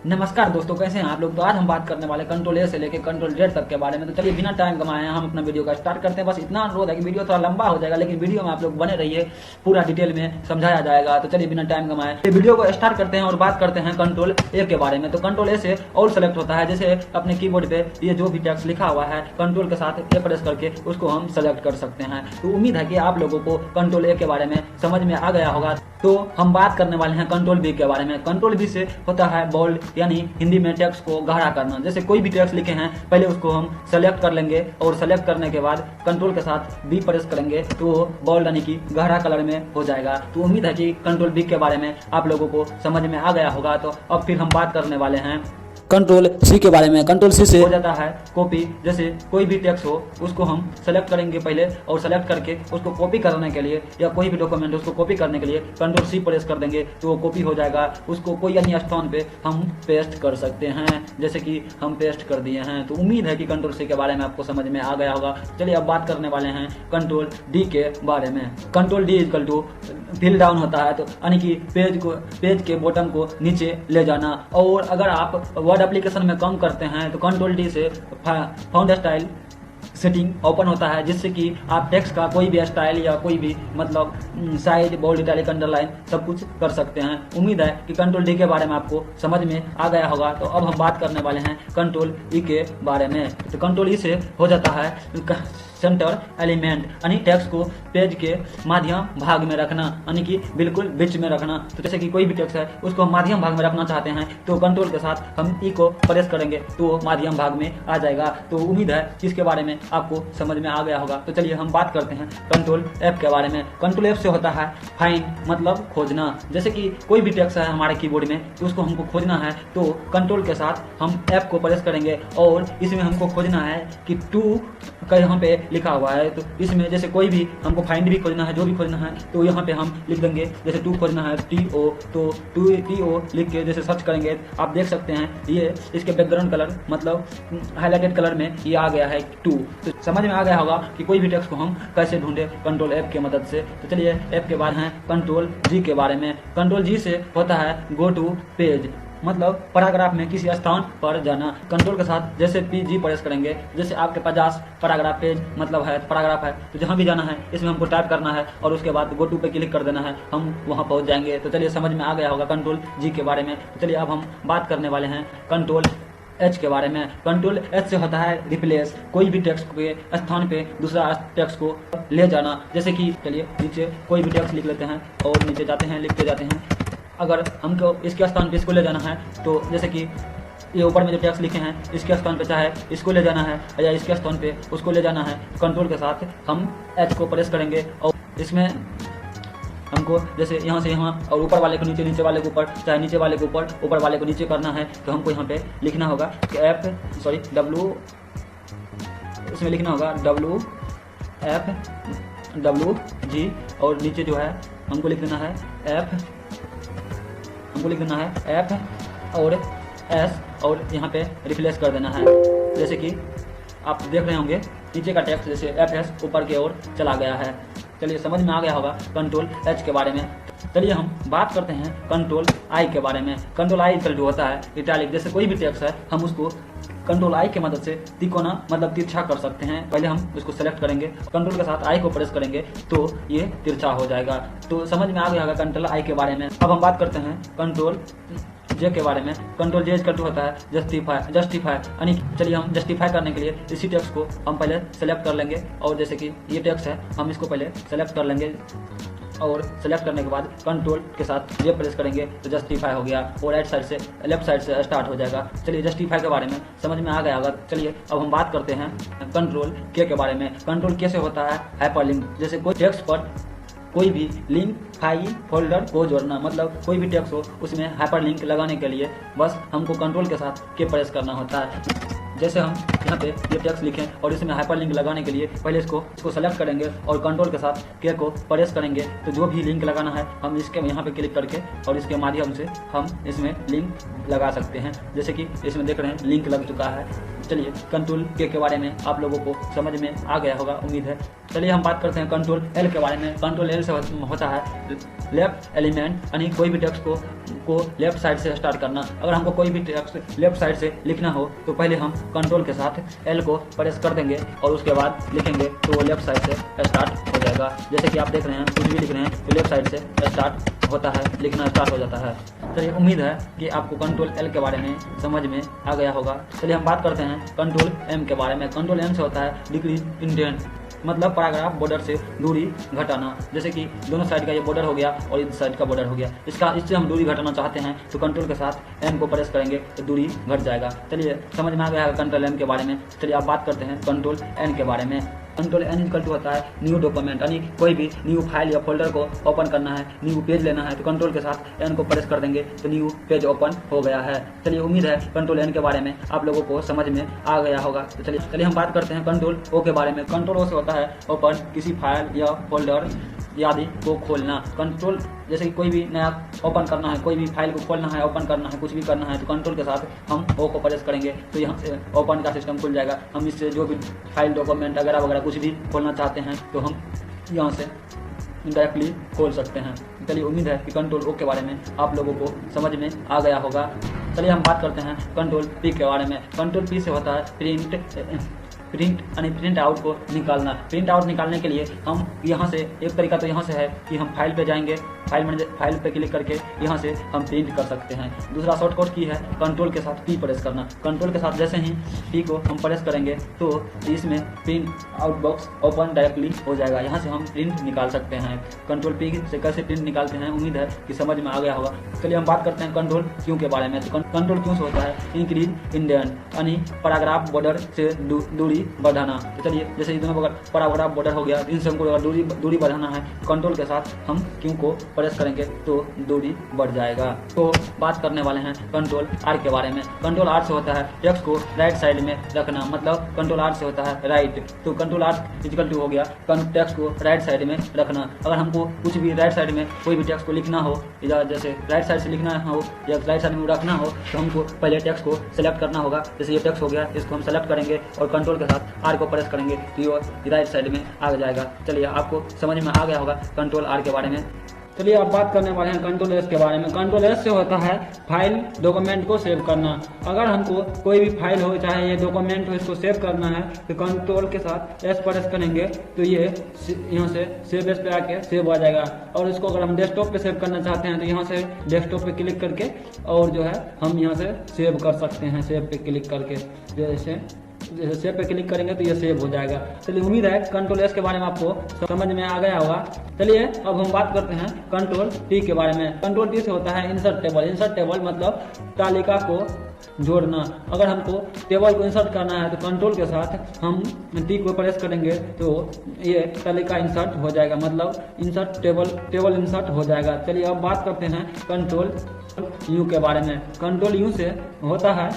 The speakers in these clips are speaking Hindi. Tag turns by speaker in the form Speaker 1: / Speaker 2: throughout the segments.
Speaker 1: नमस्कार दोस्तों, कैसे हैं आप लोग। तो आज हम बात करने वाले कंट्रोल ए से लेके कंट्रोल जेड तक के बारे में। तो चलिए बिना टाइम गंवाए हम अपना वीडियो का स्टार्ट करते हैं। बस इतना अनुरोध है कि वीडियो थोड़ा लंबा हो जाएगा, लेकिन वीडियो में आप लोग बने रहिए, पूरा डिटेल में समझाया जाएगा। तो चलिए बिना टाइम गंवाए वीडियो को स्टार्ट करते हैं और बात करते हैं कंट्रोल ए के बारे में। तो कंट्रोल ए से ऑल सेलेक्ट होता है। जैसे अपने कीबोर्ड पे ये जो भी टेक्स्ट लिखा हुआ है, कंट्रोल के साथ ए प्रेस करके उसको हम सेलेक्ट कर सकते हैं। तो उम्मीद है कि आप लोगों को कंट्रोल ए के बारे में समझ में आ गया होगा। तो हम बात करने वाले हैं कंट्रोल बी के बारे में। कंट्रोल बी से होता है बोल्ड, यानी हिंदी में टेक्स्ट को गहरा करना। जैसे कोई भी टेक्स्ट लिखे हैं, पहले उसको हम सेलेक्ट कर लेंगे और सेलेक्ट करने के बाद कंट्रोल के साथ बी प्रेस करेंगे तो वो बोल्ड यानी कि गहरा कलर में हो जाएगा। तो उम्मीद है कि कंट्रोल बी के बारे में आप लोगों को समझ में आ गया होगा। तो अब फिर हम बात करने वाले हैं कंट्रोल सी के बारे में। कंट्रोल सी से हो जाता है कॉपी। जैसे कोई भी टेक्स्ट हो उसको हम सेलेक्ट करेंगे पहले और सेलेक्ट करके उसको कॉपी करने के लिए, या कोई भी डॉक्यूमेंट उसको कॉपी करने के लिए कंट्रोल सी प्रेस कर देंगे तो वो कॉपी हो जाएगा। उसको कोई अन्य स्थान पे हम पेस्ट कर सकते हैं, जैसे कि हम पेस्ट कर दिए हैं। तो उम्मीद है कि कंट्रोल सी के बारे में आपको समझ में आ गया होगा। चलिए अब बात करने वाले हैं कंट्रोल डी के बारे में। Control D equal to fill down होता है, तो यानी कि पेज के बॉटम को नीचे ले जाना। और अगर आप वर्ड एप्लीकेशन में काम करते हैं तो कंट्रोल डी से फाउंड स्टाइल सेटिंग ओपन होता है, जिससे कि आप टेक्स्ट का कोई भी स्टाइल या कोई भी मतलब साइज, बोल्ड, इटैलिक, अंडरलाइन सब कुछ कर सकते हैं। उम्मीद है कि कंट्रोल डी के बारे में आपको समझ में आ गया होगा। तो अब हम बात करने वाले हैं कंट्रोल ई के बारे में। तो कंट्रोल ई से हो जाता है सेंटर एलिमेंट, यानी टेक्स्ट को पेज के माध्यम भाग में रखना, यानी कि बिल्कुल बीच में रखना। तो जैसे कि कोई भी टेक्स्ट है उसको हम माध्यम भाग में रखना चाहते हैं तो कंट्रोल के साथ हम ई को प्रेस करेंगे तो वो माध्यम भाग में आ जाएगा। तो उम्मीद है कि इसके बारे में आपको समझ में आ गया होगा। तो चलिए हम बात करते हैं कंट्रोल एफ के बारे में। कंट्रोल एफ से होता है फाइंड, मतलब खोजना। जैसे कि कोई भी टेक्स्ट है हमारे कीबोर्ड में तो उसको हमको खोजना है तो कंट्रोल के साथ हम एफ को प्रेस करेंगे और इसमें हमको खोजना है कि टू का यहाँ पे लिखा हुआ है। तो इसमें जैसे कोई भी हमको फाइंड भी खोजना है, जो भी खोजना है तो यहाँ पे हम लिख देंगे। जैसे टू खोजना है TO, तो TO लिख के जैसे सर्च करेंगे आप देख सकते हैं ये इसके बैकग्राउंड कलर मतलब हाईलाइटेड कलर में ये आ गया है 2। तो समझ में आ गया होगा कि कोई भी टेक्स्ट को हम कैसे ढूंढे कंट्रोल एफ की मदद से। तो चलिए एफ के बाद हैं कंट्रोल जी के बारे में। कंट्रोल जी से होता है गो टू पेज, मतलब पैराग्राफ में किसी स्थान पर जाना। कंट्रोल के साथ जैसे PG प्रेस करेंगे, जैसे आपके 50 पैराग्राफ पेज मतलब है पैराग्राफ है, तो जहाँ भी जाना है इसमें हमको टाइप करना है और उसके बाद गो टू पे क्लिक कर देना है, हम वहाँ पहुँच जाएंगे। तो चलिए समझ में आ गया होगा कंट्रोल जी के बारे में। तो चलिए अब हम बात करने वाले हैं कंट्रोल एच के बारे में। कंट्रोल एच से होता है रिप्लेस, कोई भी टेक्स्ट के स्थान पे दूसरा टेक्स्ट को ले जाना। जैसे कि चलिए नीचे कोई भी टेक्स्ट लिख लेते हैं और नीचे जाते हैं, लिखते जाते हैं। अगर हमको इसके स्थान पे इसको ले जाना है तो जैसे कि ये ऊपर में जो टेक्स्ट लिखे हैं इसके स्थान पे चाहे इसको ले जाना है या इसके स्थान पे उसको ले जाना है, कंट्रोल के साथ हम एच को प्रेस करेंगे और इसमें हमको जैसे यहाँ से यहाँ और ऊपर वाले को नीचे, नीचे वाले को ऊपर, चाहे नीचे वाले को ऊपर, ऊपर वाले को नीचे करना है। तो हमको यहाँ पे लिखना होगा कि W, इसमें लिखना होगा WG और नीचे जो है हमको लिख देना है F और S और यहाँ पे रिप्लेस कर देना है। जैसे कि आप देख रहे होंगे नीचे का टेक्स्ट जैसे FS ऊपर की ओर चला गया है। चलिए समझ में आ गया होगा कंट्रोल एच के बारे में। चलिए हम बात करते हैं कंट्रोल आई के बारे में। कंट्रोल आई इक्वल टू होता है इटैलिक। जैसे कोई भी टेक्स्ट है हम उसको कंट्रोल आई की मदद से तिकोना मतलब तिरछा कर सकते हैं। पहले हम उसको सेलेक्ट करेंगे, कंट्रोल के साथ आई को प्रेस करेंगे तो ये तिरछा हो जाएगा। तो समझ में आ गया होगा कंट्रोल आई के बारे में। अब हम बात करते हैं कंट्रोल जे के बारे में। कंट्रोल जे इक्वल टू होता है जस्टिफाई, यानी चलिए हम जस्टिफाई करने के लिए इसी टेक्स्ट को हम पहले सेलेक्ट कर लेंगे और जैसे कि ये टेक्स्ट है हम इसको पहले सेलेक्ट कर लेंगे और सेलेक्ट करने के बाद कंट्रोल के साथ ये प्रेस करेंगे तो जस्टिफाई हो गया और राइट साइड से लेफ्ट साइड से स्टार्ट हो जाएगा। चलिए जस्टिफाई के बारे में समझ में आ गया होगा। चलिए अब हम बात करते हैं कंट्रोल के बारे में। कंट्रोल के से होता है हाइपरलिंक। जैसे कोई टेक्स्ट पर कोई भी लिंक, फाइल, फोल्डर को जोड़ना, मतलब कोई भी टेक्स्ट हो उसमें हाइपरलिंक लगाने के लिए बस हमको कंट्रोल के साथ के प्रेस करना होता है। जैसे हम यहाँ पे ये टेक्स्ट लिखें और इसमें हाइपरलिंक लगाने के लिए पहले इसको सेलेक्ट करेंगे और कंट्रोल के साथ के को प्रेस करेंगे तो जो भी लिंक लगाना है हम इसके यहाँ पे क्लिक करके और इसके माध्यम से हम इसमें लिंक लगा सकते हैं। जैसे कि इसमें देख रहे हैं लिंक लग चुका है। चलिए कंट्रोल के बारे में आप लोगों को समझ में आ गया होगा उम्मीद है। चलिए हम बात करते हैं कंट्रोल एल के बारे में। कंट्रोल एल से होता है लेफ्ट एलिमेंट, यानी कोई भी टेक्स्ट को को लेफ्ट साइड से स्टार्ट करना। अगर हमको कोई भी टेक्स्ट लेफ्ट साइड से लिखना हो तो पहले हम कंट्रोल के साथ एल को प्रेस कर देंगे और उसके बाद लिखेंगे तो वो लेफ्ट साइड से स्टार्ट हो जाएगा। जैसे कि आप देख रहे हैं कुछ भी लिख रहे हैं तो लेफ्ट साइड से स्टार्ट होता है, लिखना स्टार्ट हो जाता है। चलिए उम्मीद है कि आपको कंट्रोल एल के बारे में समझ में आ गया होगा। चलिए हम बात करते हैं कंट्रोल एम के बारे में। कंट्रोल एम से होता है डिक्रीज इंडेंट, मतलब पैराग्राफ बॉर्डर से दूरी घटाना। जैसे कि दोनों साइड का ये बॉर्डर हो गया और इस साइड का बॉर्डर हो गया, इससे हम दूरी घटाना चाहते हैं तो कंट्रोल के साथ एम को प्रेस करेंगे तो दूरी घट जाएगा। चलिए समझ में आ गया है कंट्रोल एम के बारे में। चलिए आप बात करते हैं कंट्रोल एन के बारे में। कंट्रोल एन इक्वल टू होता है न्यू डॉक्यूमेंट, यानी कोई भी न्यू फाइल या फोल्डर को ओपन करना है, न्यू पेज लेना है तो कंट्रोल के साथ एन को प्रेस कर देंगे तो न्यू पेज ओपन हो गया है। चलिए उम्मीद है कंट्रोल एन के बारे में आप लोगों को समझ में आ गया होगा। तो चलिए हम बात करते हैं कंट्रोल ओ के बारे में। कंट्रोल ओ से होता है ओपन किसी फाइल या फोल्डर आदि को खोलना। कंट्रोल जैसे कि कोई भी नया ओपन करना है, कोई भी फाइल को खोलना है, ओपन करना है, कुछ भी करना है तो कंट्रोल के साथ हम ओ को प्रेस करेंगे तो यहाँ से ओपन का सिस्टम खुल जाएगा। हम इससे जो भी फाइल डॉक्यूमेंट वगैरह वगैरह कुछ भी खोलना चाहते हैं तो हम यहाँ से डायरेक्टली खोल सकते हैं। चलिए उम्मीद है कि कंट्रोल ओ के बारे में आप लोगों को समझ में आ गया होगा। चलिए हम बात करते हैं कंट्रोल पी के बारे में। कंट्रोल पी से होता है प्रिंट आउट को निकालना। प्रिंट आउट निकालने के लिए हम यहाँ से एक तरीका तो यहाँ से है कि हम फाइल पे जाएंगे, फाइल पे क्लिक करके यहाँ से हम प्रिंट कर सकते हैं। दूसरा शॉर्टकट की है कंट्रोल के साथ पी प्रेस करना। कंट्रोल के साथ जैसे ही पी को हम प्रेस करेंगे तो इसमें print out box open directly हो जाएगा, यहाँ से हम प्रिंट निकाल सकते हैं। कंट्रोल पी से कैसे प्रिंट निकालते हैं उम्मीद है कि समझ में आ गया होगा। चलिए हम बात करते हैं कंट्रोल क्यू के बारे में। तो कंट्रोल क्यू से होता है इंक्रीज इंडेंट, यानी पैराग्राफ बॉर्डर से दूरी बढ़ाना। तो चलिए जैसे दोनों पैराग्राफ बॉर्डर हो गया, इनसे हमको अगर दूरी बढ़ाना है कंट्रोल के साथ हम क्यू को प्रेस करेंगे तो दूरी बढ़ जाएगा। तो बात करने वाले हैं कंट्रोल आर के बारे में। कंट्रोल आर से होता है टेक्स्ट को राइट साइड में रखना, मतलब कंट्रोल आर से होता है राइट। तो कंट्रोल आर इक्वल टू हो गया टेक्स्ट को राइट साइड में रखना। अगर हमको कुछ भी राइट साइड में कोई भी टेक्स्ट को लिखना हो या जैसे राइट साइड से लिखना हो या राइट साइड में रखना हो तो हमको पहले टेक्स्ट को सेलेक्ट करना होगा। जैसे ये टेक्स्ट हो गया, इसको हम सेलेक्ट करेंगे और कंट्रोल के साथ आर को प्रेस करेंगे तो ये राइट साइड में आ जाएगा। चलिए आपको समझ में आ गया होगा कंट्रोल आर के बारे में। चलिए अब बात करने वाले हैं कंट्रोल एस के बारे में। कंट्रोल एस से होता है फाइल डॉक्यूमेंट को सेव करना। अगर हमको कोई भी फाइल हो चाहे ये डॉक्यूमेंट हो, इसको सेव करना है तो कंट्रोल के साथ एस प्रेस करेंगे तो ये यहाँ से सेव एस पे आके सेव आ जाएगा। और इसको अगर हम डेस्कटॉप पे सेव करना चाहते हैं तो यहाँ से डेस्कटॉप पे क्लिक करके और जो है हम यहाँ से सेव कर सकते हैं। सेव पे क्लिक करके जैसे सेव पे क्लिक करेंगे तो ये सेव हो जाएगा। चलिए उम्मीद है कंट्रोल एस के बारे में आपको समझ में आ गया होगा। चलिए अब हम बात करते हैं कंट्रोल टी के बारे में। कंट्रोल टी से होता है इंसर्ट टेबल। इंसर्ट टेबल मतलब तालिका को जोड़ना। अगर हमको टेबल को इंसर्ट करना है तो कंट्रोल के साथ हम टी को प्रेस करेंगे तो ये तालिका इंसर्ट हो जाएगा, मतलब इंसर्ट टेबल इंसर्ट हो जाएगा। चलिए अब बात करते हैं कंट्रोल यू के बारे में। कंट्रोल यू से होता है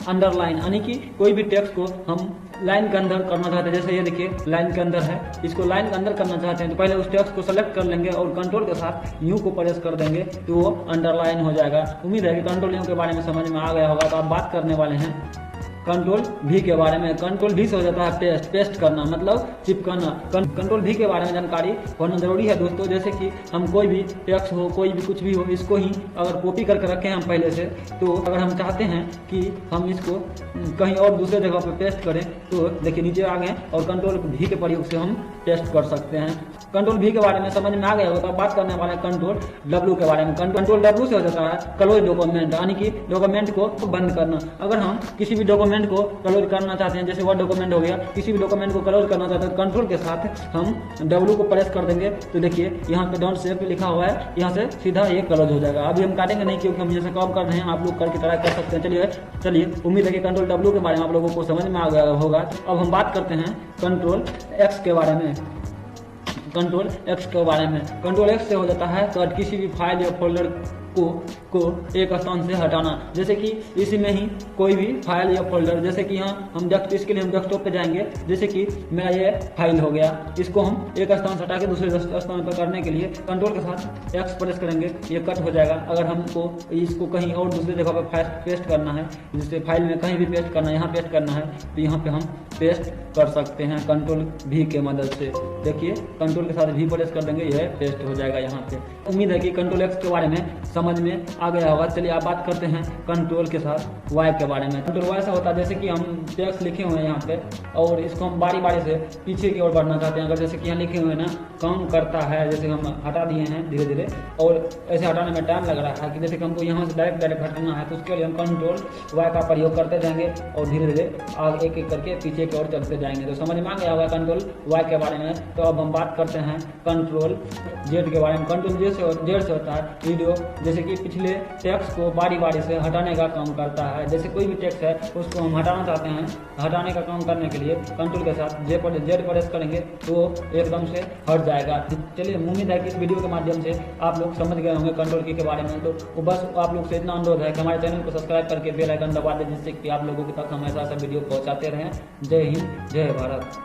Speaker 1: अंडरलाइन, यानी कि कोई भी टेक्स्ट को हम लाइन के अंदर करना चाहते हैं। जैसे ये देखिए लाइन के अंदर है, इसको लाइन के अंदर करना चाहते हैं तो पहले उस टेक्स्ट को सेलेक्ट कर लेंगे और कंट्रोल के साथ यू को प्रेस कर देंगे तो वो अंडरलाइन हो जाएगा। उम्मीद है कि कंट्रोल यू के बारे में समझ में आ गया होगा। तो आप बात करने वाले हैं कंट्रोल भी के बारे में। कंट्रोल भी से हो जाता है पेस्ट करना, मतलब चिपकाना। कंट्रोल भी के बारे में जानकारी होना जरूरी है दोस्तों। जैसे कि हम कोई भी टेक्स्ट हो, कोई भी कुछ भी हो, इसको ही अगर कॉपी करके रखें हम पहले से, तो अगर हम चाहते हैं कि हम इसको कहीं और दूसरे जगह पर पेस्ट करें तो देखिए नीचे आ गए और कंट्रोल भी के प्रयोग से हम पेस्ट कर सकते हैं। कंट्रोल भी के बारे में समझ में आ गया होगा। तो बात करने वाले कंट्रोल डब्ल्यू के बारे में। कंट्रोल डब्ल्यू से हो जाता है क्लोज डॉक्यूमेंट, यानी कि डॉक्यूमेंट को बंद करना। अगर हम किसी भी डॉक्यूमेंट को क्लोज करना चाहते हैं, जैसे वर्ड डॉक्यूमेंट हो गया, किसी भी डॉक्यूमेंट को क्लोज करना चाहते हैं तो कंट्रोल के साथ हम डब्ल्यू को प्रेस कर देंगे तो देखिए यहाँ पे डोंट सेव पे लिखा हुआ है, यहाँ से सीधा ये क्लोज हो जाएगा। अभी हम काटेंगे नहीं क्योंकि हम जैसे काम कर रहे हैं, आप लोग करके ट्राई कर सकते हैं। चलिए उम्मीद है कि कंट्रोल डब्ल्यू के बारे में आप लोगों को समझ में आ गया होगा। अब हम बात करते हैं कंट्रोल एक्स के बारे में। कंट्रोल एक्स के बारे में कंट्रोल एक्स से हो जाता है तो किसी भी फाइल या फोल्डर को एक स्थान से हटाना। जैसे कि इसी में ही कोई भी फाइल या फोल्डर, जैसे कि यहाँ हम इसके लिए हम डेस्कटॉप पे जाएंगे। जैसे कि मेरा ये फाइल हो गया, इसको हम एक स्थान से हटा के दूसरे स्थान पर करने के लिए कंट्रोल के साथ एक्स प्रेस करेंगे, ये कट हो जाएगा। अगर हमको इसको कहीं और दूसरी जगह पर पेस्ट करना है, जैसे फाइल में कहीं भी पेस्ट करना है, यहाँ पेस्ट करना है तो यहाँ पे हम पेस्ट कर सकते हैं कंट्रोल भी के मदद से। देखिए कंट्रोल के साथ भी प्रेस कर देंगे, यह पेस्ट हो जाएगा यहाँ पे। उम्मीद है कि कंट्रोल एक्स के बारे में समझ में आ गया होगा। चलिए आप बात करते हैं कंट्रोल के साथ वाई के बारे में। कंट्रोल वाई ऐसा होता है जैसे कि हम टेक्स्ट लिखे हुए हैं यहाँ पे और इसको हम बारी बारी से पीछे की ओर बढ़ना चाहते हैं। अगर जैसे कि यहाँ लिखे हुए हैं ना काम करता है, जैसे हम हटा दिए हैं धीरे धीरे और ऐसे हटाने में टाइम लग रहा है कि जैसे कि हमको यहाँ से डायरेक्ट हटाना है, तो उसके लिए हम कंट्रोल वाई का प्रयोग करते जाएंगे और धीरे धीरे आगे एक एक करके पीछे की ओर चलते जाएंगे। तो समझ में आ गया होगा कंट्रोल वाई के बारे में। तो अब हम बात करते हैं कंट्रोल जेड के बारे में। कंट्रोल जेड से होता है वीडियो, जैसे कि पिछले टेक्स्ट को बारी बारी से हटाने का काम करता है। जैसे कोई भी टेक्स्ट है उसको हम हटाना चाहते हैं, हटाने का काम करने के लिए कंट्रोल के साथ जेड प्रेस करेंगे तो एकदम से हट जाएगा। चलिए उम्मीद है कि इस वीडियो के माध्यम से आप लोग समझ गए होंगे कंट्रोल की के बारे में। तो बस आप लोग से इतना अनुरोध है कि हमारे चैनल को सब्सक्राइब करके बेल आइकन दबा दें, जिससे कि आप लोगों के तक हमेशा से वीडियो पहुंचाते रहें। जय हिंद, जय भारत।